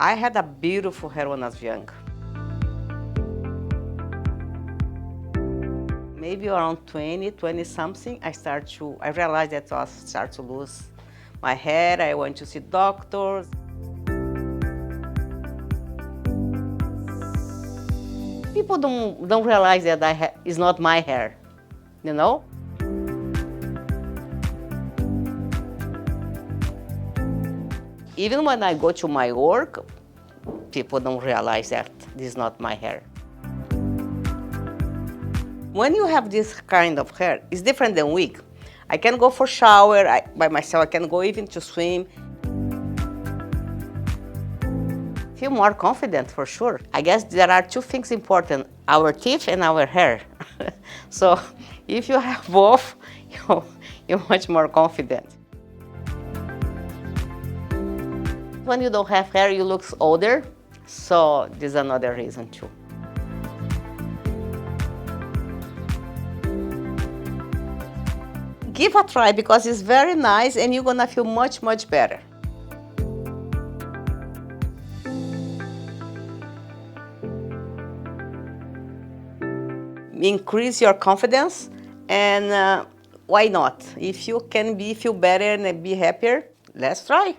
I had a beautiful hair when I was young. Maybe around 20 something, I realized that I start to lose my hair. I went to see doctors. People don't realize that it's not my hair, you know? Even when I go to my work, people don't realize that this is not my hair. When you have this kind of hair, it's different than wig. I can go for shower by myself, I can go even to swim. Feel more confident for sure. I guess there are two things important, our teeth and our hair. So if you have both, you're much more confident. When you don't have hair, you look older, so this is another reason too. Give a try because it's very nice and you're gonna feel much, much better. Increase your confidence and why not? If you can feel better and be happier, let's try.